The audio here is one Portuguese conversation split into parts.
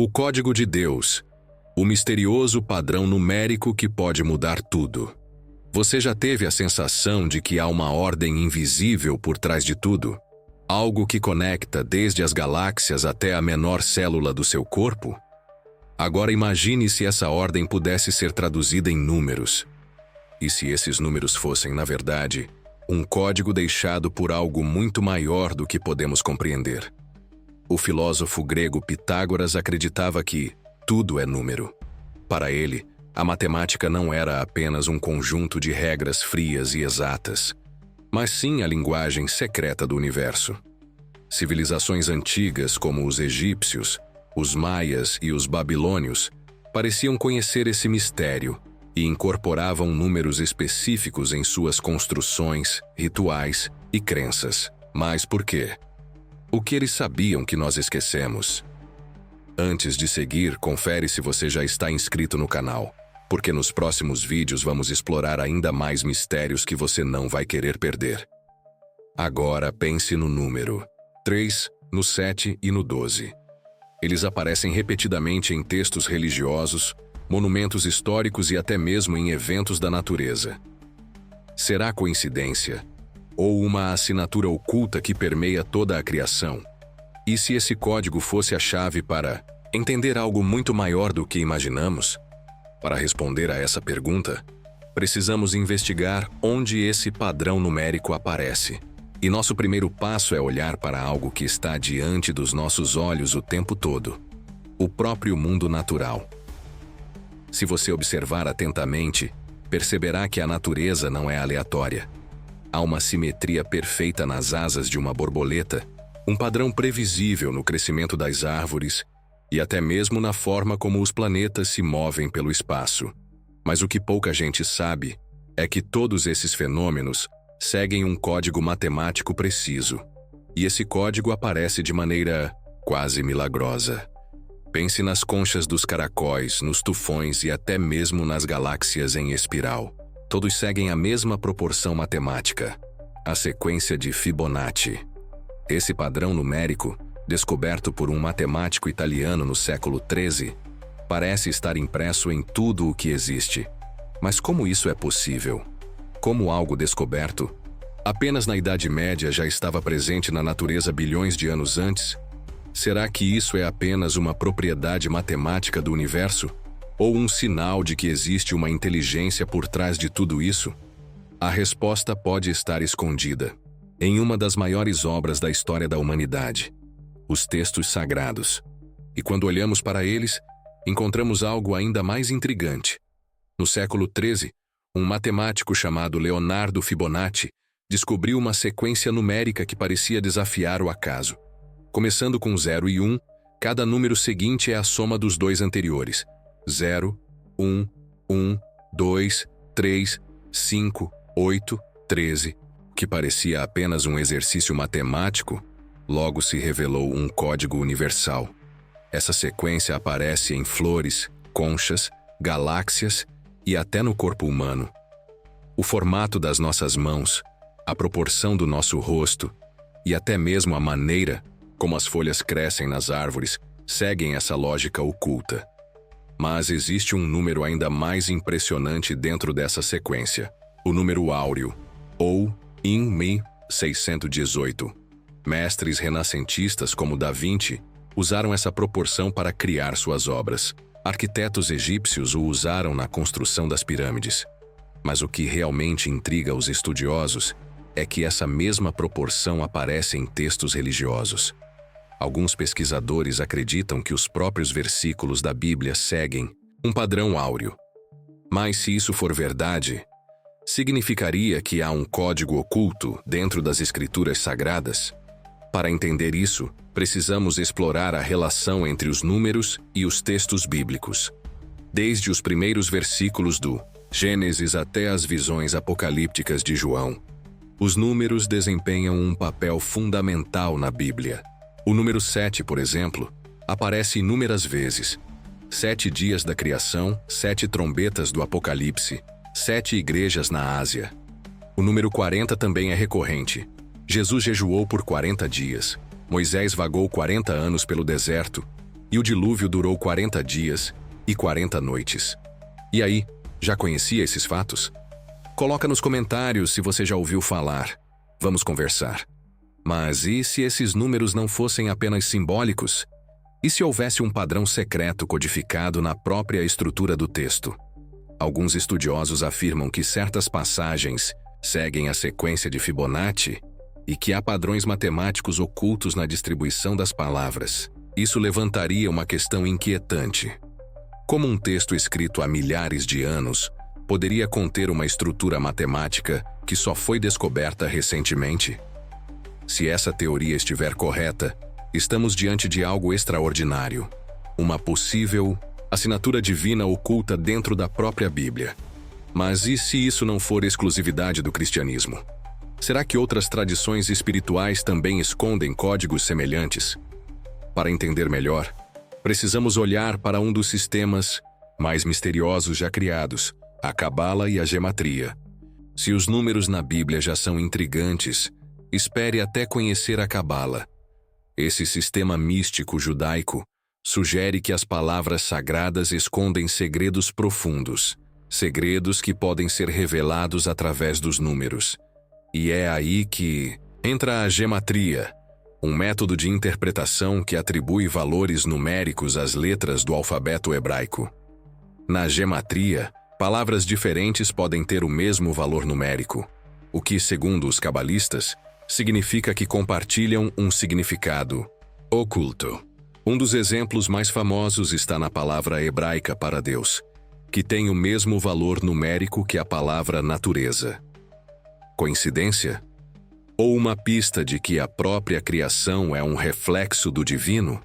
O código de Deus, o misterioso padrão numérico que pode mudar tudo. Você já teve a sensação de que há uma ordem invisível por trás de tudo? Algo que conecta desde as galáxias até a menor célula do seu corpo? Agora imagine se essa ordem pudesse ser traduzida em números. E se esses números fossem, na verdade, um código deixado por algo muito maior do que podemos compreender? O filósofo grego Pitágoras acreditava que tudo é número. Para ele, a matemática não era apenas um conjunto de regras frias e exatas, mas sim a linguagem secreta do universo. Civilizações antigas como os egípcios, os maias e os babilônios pareciam conhecer esse mistério e incorporavam números específicos em suas construções, rituais e crenças. Mas por quê? O que eles sabiam que nós esquecemos? Antes de seguir, confere se você já está inscrito no canal, porque nos próximos vídeos vamos explorar ainda mais mistérios que você não vai querer perder. Agora pense no número 3, no 7 e no 12. Eles aparecem repetidamente em textos religiosos, monumentos históricos e até mesmo em eventos da natureza. Será coincidência? Ou uma assinatura oculta que permeia toda a criação? E se esse código fosse a chave para entender algo muito maior do que imaginamos? Para responder a essa pergunta, precisamos investigar onde esse padrão numérico aparece. E nosso primeiro passo é olhar para algo que está diante dos nossos olhos o tempo todo: o próprio mundo natural. Se você observar atentamente, perceberá que a natureza não é aleatória. Há uma simetria perfeita nas asas de uma borboleta, um padrão previsível no crescimento das árvores e até mesmo na forma como os planetas se movem pelo espaço. Mas o que pouca gente sabe é que todos esses fenômenos seguem um código matemático preciso. E esse código aparece de maneira quase milagrosa. Pense nas conchas dos caracóis, nos tufões e até mesmo nas galáxias em espiral. Todos seguem a mesma proporção matemática, a sequência de Fibonacci. Esse padrão numérico, descoberto por um matemático italiano no século XIII, parece estar impresso em tudo o que existe. Mas como isso é possível? Como algo descoberto apenas na Idade Média já estava presente na natureza bilhões de anos antes? Será que isso é apenas uma propriedade matemática do universo? Ou um sinal de que existe uma inteligência por trás de tudo isso? A resposta pode estar escondida em uma das maiores obras da história da humanidade, os textos sagrados. E quando olhamos para eles, encontramos algo ainda mais intrigante. No século XIII, um matemático chamado Leonardo Fibonacci descobriu uma sequência numérica que parecia desafiar o acaso. Começando com 0 e 1, cada número seguinte é a soma dos dois anteriores. 0, 1, 1, 2, 3, 5, 8, 13. O que parecia apenas um exercício matemático, logo se revelou um código universal. Essa sequência aparece em flores, conchas, galáxias e até no corpo humano. O formato das nossas mãos, a proporção do nosso rosto e até mesmo a maneira como as folhas crescem nas árvores seguem essa lógica oculta. Mas existe um número ainda mais impressionante dentro dessa sequência: o número áureo, ou In Me 618. Mestres renascentistas como Da Vinci usaram essa proporção para criar suas obras. Arquitetos egípcios o usaram na construção das pirâmides. Mas o que realmente intriga os estudiosos é que essa mesma proporção aparece em textos religiosos. Alguns pesquisadores acreditam que os próprios versículos da Bíblia seguem um padrão áureo. Mas se isso for verdade, significaria que há um código oculto dentro das escrituras sagradas? Para entender isso, precisamos explorar a relação entre os números e os textos bíblicos. Desde os primeiros versículos do Gênesis até as visões apocalípticas de João, os números desempenham um papel fundamental na Bíblia. O número 7, por exemplo, aparece inúmeras vezes. 7 dias da criação, 7 trombetas do Apocalipse, 7 igrejas na Ásia. O número 40 também é recorrente. Jesus jejuou por 40 dias. Moisés vagou 40 anos pelo deserto. e o dilúvio durou 40 dias e 40 noites. E aí, já conhecia esses fatos? Coloca nos comentários se você já ouviu falar. Vamos conversar. Mas e se esses números não fossem apenas simbólicos? E se houvesse um padrão secreto codificado na própria estrutura do texto? Alguns estudiosos afirmam que certas passagens seguem a sequência de Fibonacci e que há padrões matemáticos ocultos na distribuição das palavras. Isso levantaria uma questão inquietante. Como um texto escrito há milhares de anos poderia conter uma estrutura matemática que só foi descoberta recentemente? Se essa teoria estiver correta, estamos diante de algo extraordinário. Uma possível assinatura divina oculta dentro da própria Bíblia. Mas e se isso não for exclusividade do cristianismo? Será que outras tradições espirituais também escondem códigos semelhantes? Para entender melhor, precisamos olhar para um dos sistemas mais misteriosos já criados, a Cabala e a Gematria. Se os números na Bíblia já são intrigantes, espere até conhecer a Cabala. Esse sistema místico judaico sugere que as palavras sagradas escondem segredos profundos, segredos que podem ser revelados através dos números. E é aí que entra a gematria, um método de interpretação que atribui valores numéricos às letras do alfabeto hebraico. Na gematria, palavras diferentes podem ter o mesmo valor numérico, o que, segundo os cabalistas, significa que compartilham um significado oculto. Um dos exemplos mais famosos está na palavra hebraica para Deus, que tem o mesmo valor numérico que a palavra natureza. Coincidência? Ou uma pista de que a própria criação é um reflexo do divino?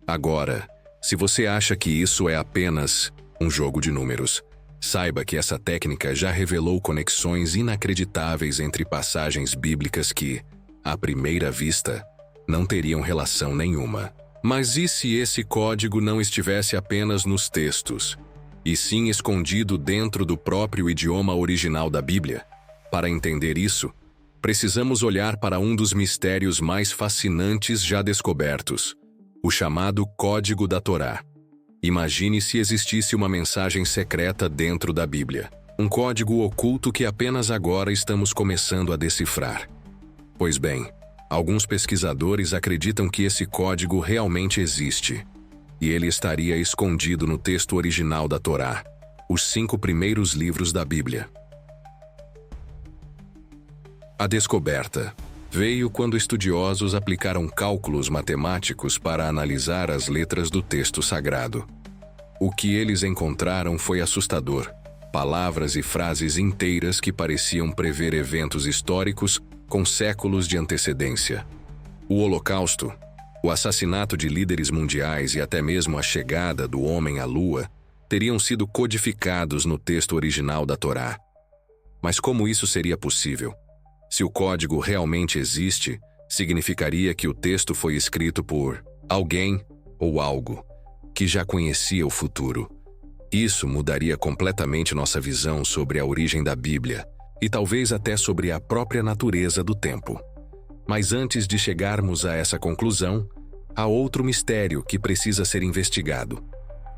Agora, se você acha que isso é apenas um jogo de números, saiba que essa técnica já revelou conexões inacreditáveis entre passagens bíblicas que, à primeira vista, não teriam relação nenhuma. Mas e se esse código não estivesse apenas nos textos, e sim escondido dentro do próprio idioma original da Bíblia? Para entender isso, precisamos olhar para um dos mistérios mais fascinantes já descobertos, o chamado Código da Torá. Imagine se existisse uma mensagem secreta dentro da Bíblia, um código oculto que apenas agora estamos começando a decifrar. Pois bem, alguns pesquisadores acreditam que esse código realmente existe, e ele estaria escondido no texto original da Torá, os 5 primeiros livros da Bíblia. A descoberta veio quando estudiosos aplicaram cálculos matemáticos para analisar as letras do texto sagrado. O que eles encontraram foi assustador. Palavras e frases inteiras que pareciam prever eventos históricos com séculos de antecedência. O Holocausto, o assassinato de líderes mundiais e até mesmo a chegada do homem à Lua teriam sido codificados no texto original da Torá. Mas como isso seria possível? Se o código realmente existe, significaria que o texto foi escrito por alguém ou algo que já conhecia o futuro. Isso mudaria completamente nossa visão sobre a origem da Bíblia e talvez até sobre a própria natureza do tempo. Mas antes de chegarmos a essa conclusão, há outro mistério que precisa ser investigado.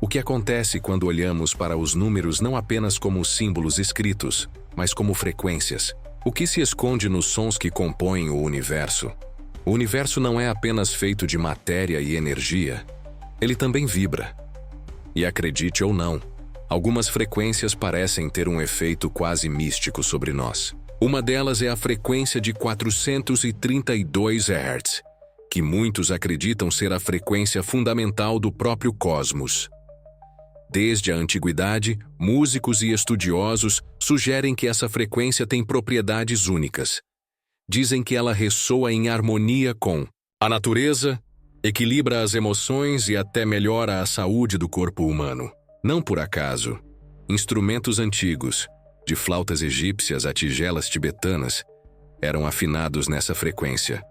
O que acontece quando olhamos para os números não apenas como símbolos escritos, mas como frequências? O que se esconde nos sons que compõem o universo? O universo não é apenas feito de matéria e energia. Ele também vibra. E acredite ou não, algumas frequências parecem ter um efeito quase místico sobre nós. Uma delas é a frequência de 432 Hz, que muitos acreditam ser a frequência fundamental do próprio cosmos. Desde a antiguidade, músicos e estudiosos sugerem que essa frequência tem propriedades únicas. Dizem que ela ressoa em harmonia com a natureza, equilibra as emoções e até melhora a saúde do corpo humano. Não por acaso, instrumentos antigos, de flautas egípcias a tigelas tibetanas, eram afinados nessa frequência.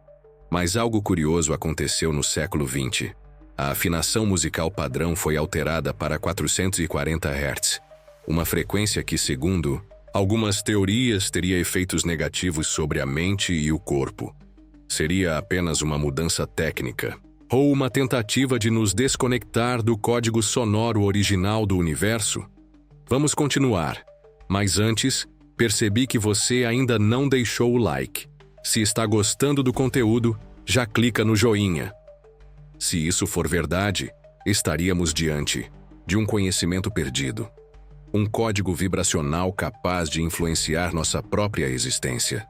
Mas algo curioso aconteceu no século XX. A afinação musical padrão foi alterada para 440 Hz, uma frequência que, segundo algumas teorias, teria efeitos negativos sobre a mente e o corpo. Seria apenas uma mudança técnica. Ou uma tentativa de nos desconectar do código sonoro original do universo? Vamos continuar, mas antes, percebi que você ainda não deixou o like. Se está gostando do conteúdo, já clica no joinha. Se isso for verdade, estaríamos diante de um conhecimento perdido. Um código vibracional capaz de influenciar nossa própria existência.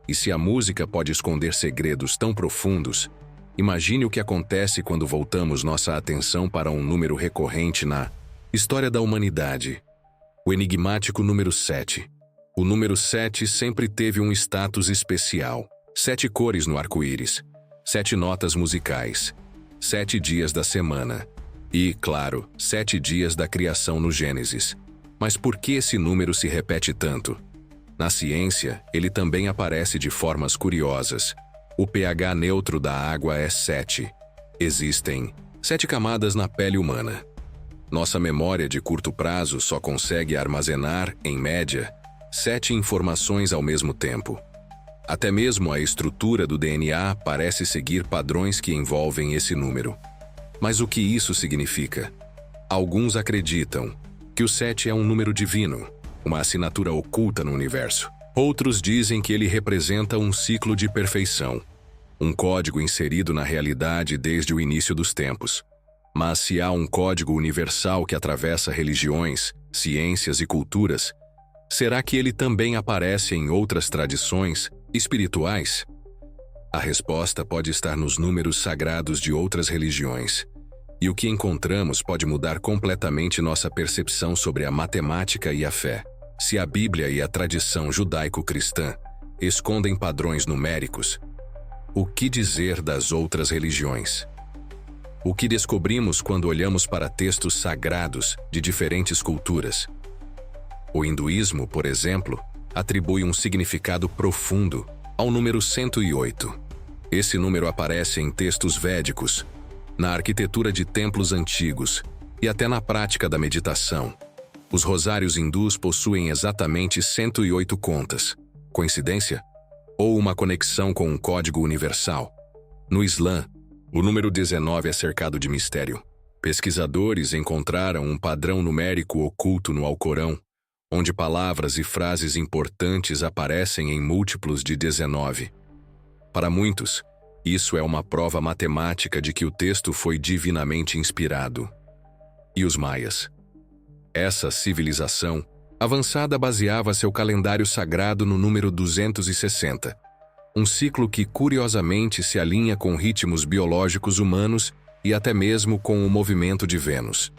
E se a música pode esconder segredos tão profundos, imagine o que acontece quando voltamos nossa atenção para um número recorrente na história da humanidade. O enigmático número 7. O número 7 sempre teve um status especial. 7 cores no arco-íris, 7 notas musicais, 7 dias da semana e, claro, 7 dias da criação no Gênesis. Mas por que esse número se repete tanto? Na ciência, ele também aparece de formas curiosas. O pH neutro da água é 7. Existem 7 camadas na pele humana. Nossa memória de curto prazo só consegue armazenar, em média, 7 informações ao mesmo tempo. Até mesmo a estrutura do DNA parece seguir padrões que envolvem esse número. Mas o que isso significa? Alguns acreditam que o 7 é um número divino, uma assinatura oculta no universo. Outros dizem que ele representa um ciclo de perfeição, um código inserido na realidade desde o início dos tempos. Mas se há um código universal que atravessa religiões, ciências e culturas, será que ele também aparece em outras tradições espirituais? A resposta pode estar nos números sagrados de outras religiões. E o que encontramos pode mudar completamente nossa percepção sobre a matemática e a fé. Se a Bíblia e a tradição judaico-cristã escondem padrões numéricos, o que dizer das outras religiões? O que descobrimos quando olhamos para textos sagrados de diferentes culturas? O hinduísmo, por exemplo, atribui um significado profundo ao número 108. Esse número aparece em textos védicos, na arquitetura de templos antigos e até na prática da meditação. Os rosários hindus possuem exatamente 108 contas. Coincidência? Ou uma conexão com um código universal? No Islã, o número 19 é cercado de mistério. Pesquisadores encontraram um padrão numérico oculto no Alcorão, onde palavras e frases importantes aparecem em múltiplos de 19. Para muitos, isso é uma prova matemática de que o texto foi divinamente inspirado. E os maias? Essa civilização avançada baseava seu calendário sagrado no número 260, um ciclo que curiosamente se alinha com ritmos biológicos humanos e até mesmo com o movimento de Vênus.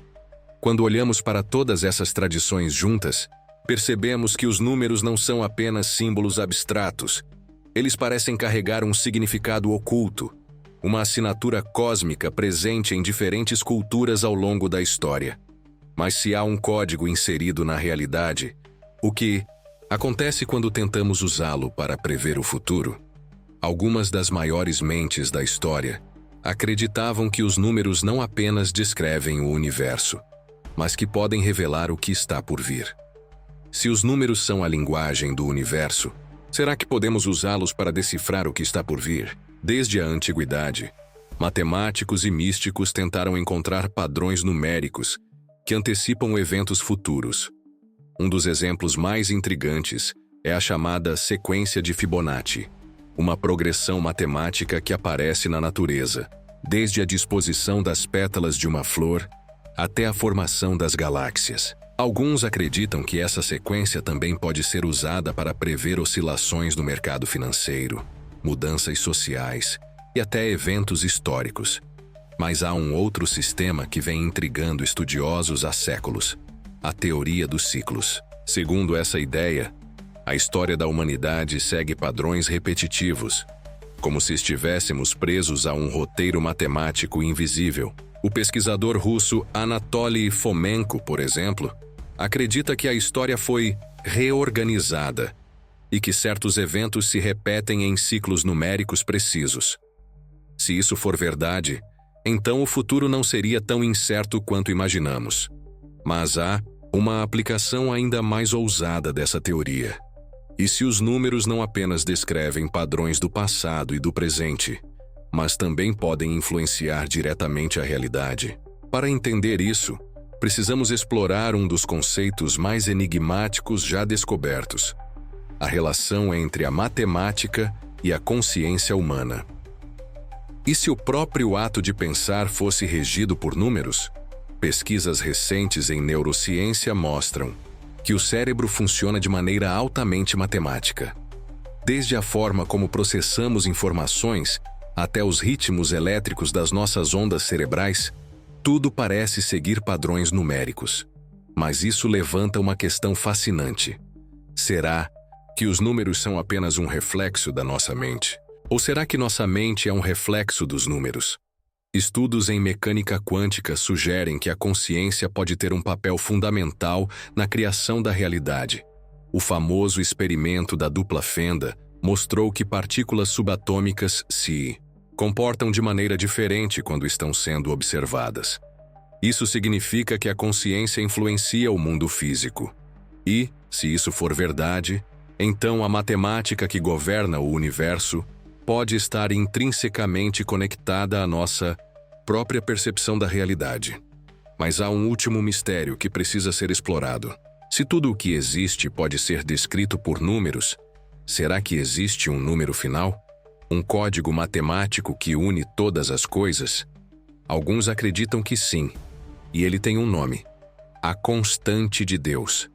Quando olhamos para todas essas tradições juntas, percebemos que os números não são apenas símbolos abstratos. Eles parecem carregar um significado oculto, uma assinatura cósmica presente em diferentes culturas ao longo da história. Mas se há um código inserido na realidade, o que acontece quando tentamos usá-lo para prever o futuro? Algumas das maiores mentes da história acreditavam que os números não apenas descrevem o universo, mas que podem revelar o que está por vir. Se os números são a linguagem do universo, será que podemos usá-los para decifrar o que está por vir? Desde a antiguidade, matemáticos e místicos tentaram encontrar padrões numéricos que antecipam eventos futuros. Um dos exemplos mais intrigantes é a chamada sequência de Fibonacci, uma progressão matemática que aparece na natureza, desde a disposição das pétalas de uma flor até a formação das galáxias. Alguns acreditam que essa sequência também pode ser usada para prever oscilações no mercado financeiro, mudanças sociais e até eventos históricos. Mas há um outro sistema que vem intrigando estudiosos há séculos: a teoria dos ciclos. Segundo essa ideia, a história da humanidade segue padrões repetitivos, como se estivéssemos presos a um roteiro matemático invisível. O pesquisador russo Anatoly Fomenko, por exemplo, acredita que a história foi reorganizada e que certos eventos se repetem em ciclos numéricos precisos. Se isso for verdade, então o futuro não seria tão incerto quanto imaginamos. Mas há uma aplicação ainda mais ousada dessa teoria. E se os números não apenas descrevem padrões do passado e do presente, mas também podem influenciar diretamente a realidade. Para entender isso, precisamos explorar um dos conceitos mais enigmáticos já descobertos: a relação entre a matemática e a consciência humana. E se o próprio ato de pensar fosse regido por números? Pesquisas recentes em neurociência mostram que o cérebro funciona de maneira altamente matemática. Desde a forma como processamos informações até os ritmos elétricos das nossas ondas cerebrais, tudo parece seguir padrões numéricos. Mas isso levanta uma questão fascinante. Será que os números são apenas um reflexo da nossa mente? Ou será que nossa mente é um reflexo dos números? Estudos em mecânica quântica sugerem que a consciência pode ter um papel fundamental na criação da realidade. O famoso experimento da dupla fenda mostrou que partículas subatômicas se comportam de maneira diferente quando estão sendo observadas. Isso significa que a consciência influencia o mundo físico. E, se isso for verdade, então a matemática que governa o universo pode estar intrinsecamente conectada à nossa própria percepção da realidade. Mas há um último mistério que precisa ser explorado. Se tudo o que existe pode ser descrito por números, será que existe um número final? Um código matemático que une todas as coisas? Alguns acreditam que sim, e ele tem um nome: a constante de Deus.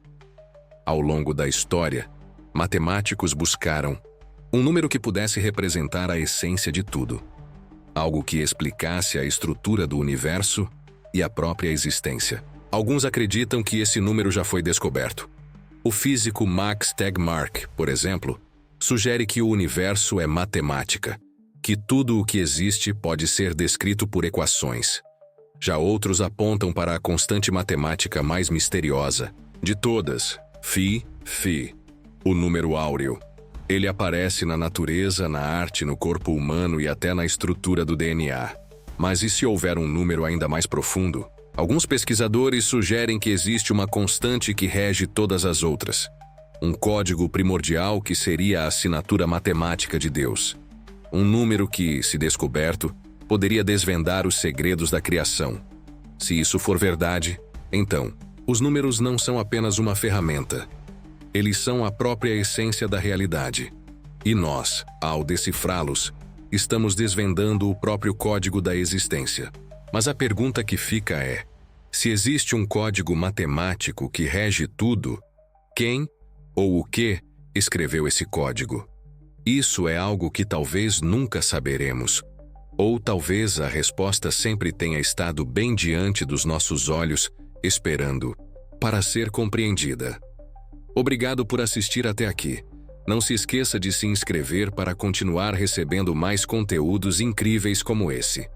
Ao longo da história, matemáticos buscaram um número que pudesse representar a essência de tudo, algo que explicasse a estrutura do universo e a própria existência. Alguns acreditam que esse número já foi descoberto. O físico Max Tegmark, por exemplo, sugere que o universo é matemática, que tudo o que existe pode ser descrito por equações. Já outros apontam para a constante matemática mais misteriosa de todas, Φ, o número áureo. Ele aparece na natureza, na arte, no corpo humano e até na estrutura do DNA. Mas e se houver um número ainda mais profundo? Alguns pesquisadores sugerem que existe uma constante que rege todas as outras. Um código primordial que seria a assinatura matemática de Deus. Um número que, se descoberto, poderia desvendar os segredos da criação. Se isso for verdade, então, os números não são apenas uma ferramenta. Eles são a própria essência da realidade. E nós, ao decifrá-los, estamos desvendando o próprio código da existência. Mas a pergunta que fica é: se existe um código matemático que rege tudo, quem ou o que escreveu esse código? Isso é algo que talvez nunca saberemos. Ou talvez a resposta sempre tenha estado bem diante dos nossos olhos, esperando para ser compreendida. Obrigado por assistir até aqui. Não se esqueça de se inscrever para continuar recebendo mais conteúdos incríveis como esse.